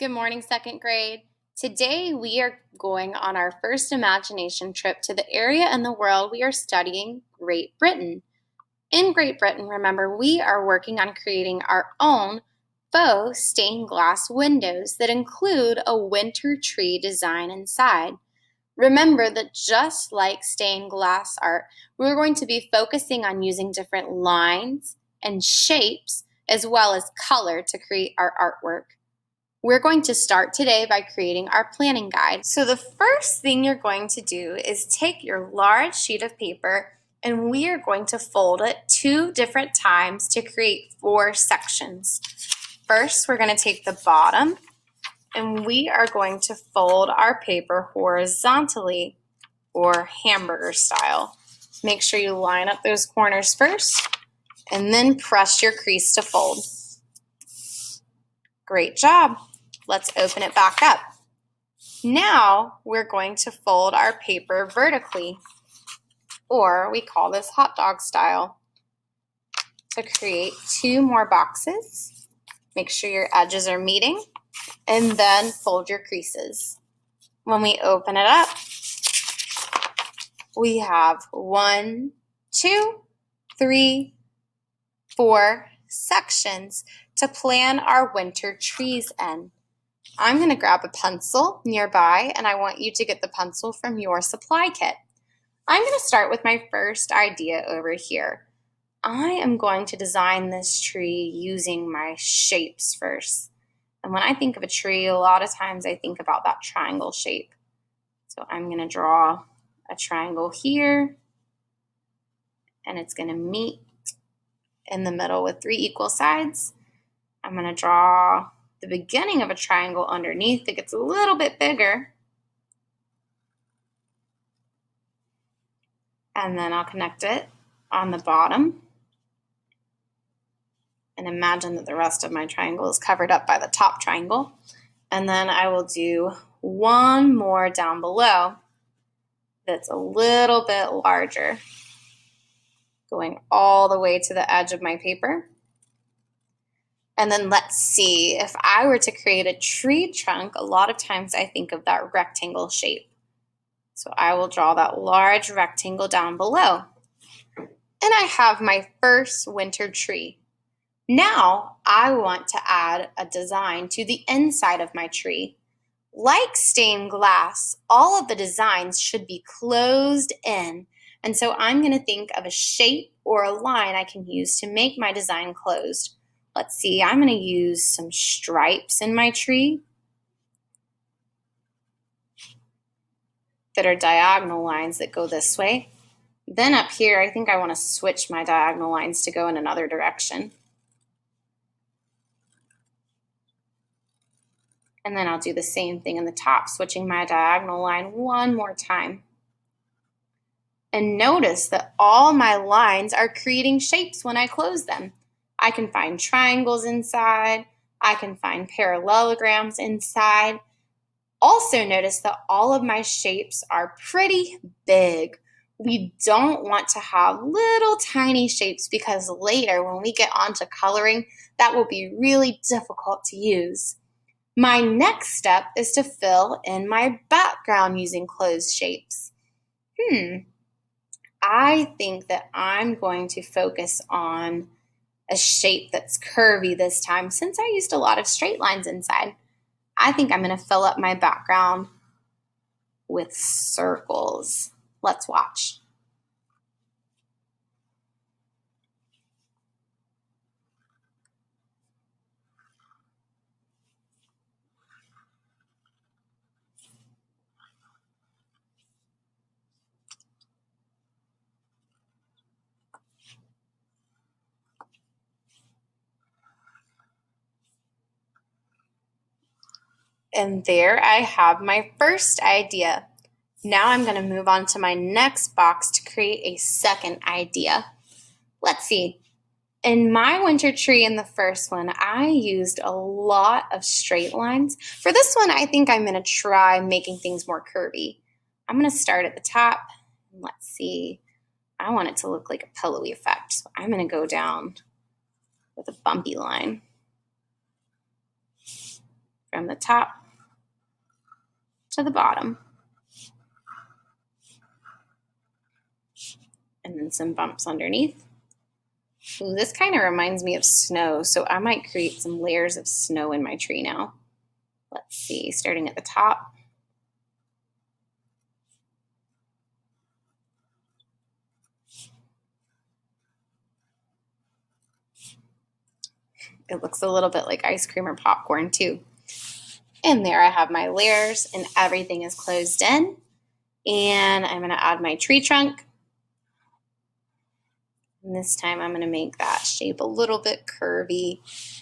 Good morning, second grade. Today we are going on our first imagination trip to the area in the world we are studying, Great Britain. In Great Britain, remember, we are working on creating our own faux stained glass windows that include a winter tree design inside. Remember that just like stained glass art, we're going to be focusing on using different lines and shapes as well as color to create our artwork. We're going to start today by creating our planning guide. So the first thing you're going to do is take your large sheet of paper and we are going to fold it 2 different times to create 4 sections. First, we're going to take the bottom and we are going to fold our paper horizontally or hamburger style. Make sure you line up those corners first and then press your crease to fold. Great job. Let's open it back up. Now we're going to fold our paper vertically, or we call this hot dog style, to create 2 more boxes. Make sure your edges are meeting, and then fold your creases. When we open it up, we have 1, 2, 3, 4 sections to plan our winter trees in. I'm going to grab a pencil nearby, and I want you to get the pencil from your supply kit. I'm going to start with my first idea over here. I am going to design this tree using my shapes first. And when I think of a tree, a lot of times I think about that triangle shape. So I'm going to draw a triangle here, and it's going to meet in the middle with 3 equal sides. I'm going to draw the beginning of a triangle underneath that gets a little bit bigger. And then I'll connect it on the bottom. And imagine that the rest of my triangle is covered up by the top triangle. And then I will do 1 more down below that's a little bit larger, going all the way to the edge of my paper. And then let's see, if I were to create a tree trunk, a lot of times I think of that rectangle shape. So I will draw that large rectangle down below. And I have my first winter tree. Now I want to add a design to the inside of my tree. Like stained glass, all of the designs should be closed in. And so I'm going to think of a shape or a line I can use to make my design closed. Let's see, I'm going to use some stripes in my tree that are diagonal lines that go this way. Then up here, I think I want to switch my diagonal lines to go in another direction. And then I'll do the same thing in the top, switching my diagonal line 1 more time. And notice that all my lines are creating shapes when I close them. I can find triangles inside. I can find parallelograms inside. Also notice that all of my shapes are pretty big. We don't want to have little tiny shapes because later when we get onto coloring, that will be really difficult to use. My next step is to fill in my background using closed shapes. I think that I'm going to focus on a shape that's curvy this time since I used a lot of straight lines inside. I think I'm going to fill up my background with circles. Let's watch. And there I have my first idea. Now I'm going to move on to my next box to create a second idea. Let's see. In my winter tree in the first one, I used a lot of straight lines. For this one, I think I'm going to try making things more curvy. I'm going to start at the top. Let's see. I want it to look like a pillowy effect. So I'm going to go down with a bumpy line. from the top to the bottom. And then some bumps underneath. Ooh, this kind of reminds me of snow, so I might create some layers of snow in my tree now. Let's see, starting at the top. It looks a little bit like ice cream or popcorn too. And there I have my layers and everything is closed in. And I'm gonna add my tree trunk. And this time I'm gonna make that shape a little bit curvy.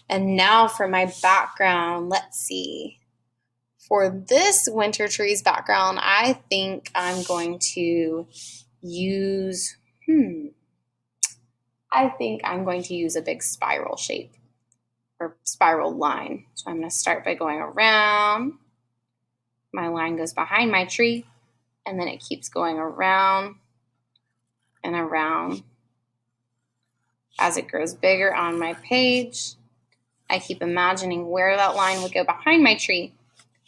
And now for my background, let's see. For this winter trees background, I think I'm going to use, a big spiral shape or spiral line. So I'm going to start by going around. My line goes behind my tree, and then it keeps going around and around. As it grows bigger on my page, I keep imagining where that line would go behind my tree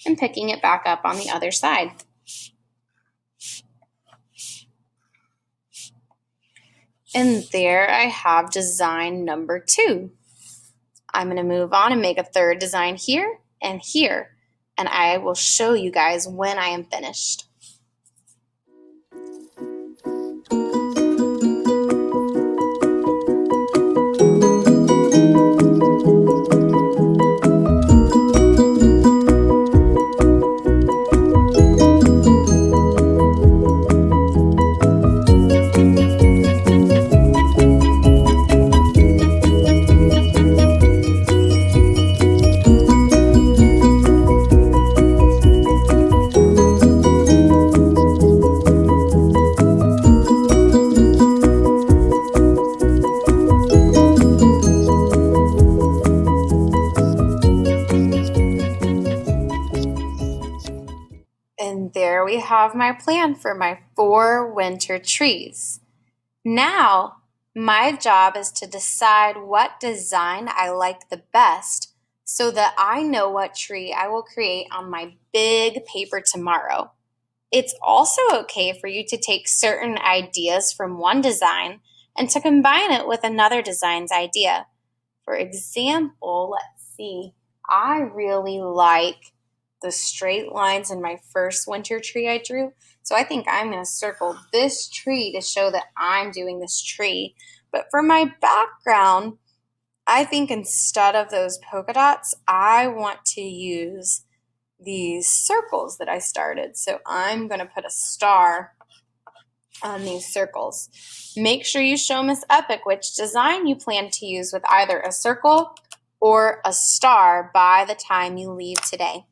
and picking it back up on the other side. And there I have design number 2. I'm going to move on and make a third design here and here, and I will show you guys when I am finished. And there we have my plan for my 4 winter trees. Now, my job is to decide what design I like the best so that I know what tree I will create on my big paper tomorrow. It's also okay for you to take certain ideas from one design and to combine it with another design's idea. For example, let's see, I really like the straight lines in my first winter tree I drew. So I think I'm going to circle this tree to show that I'm doing this tree. But for my background, I think instead of those polka dots, I want to use these circles that I started. So I'm going to put a star on these circles. Make sure you show Miss Epic which design you plan to use with either a circle or a star by the time you leave today.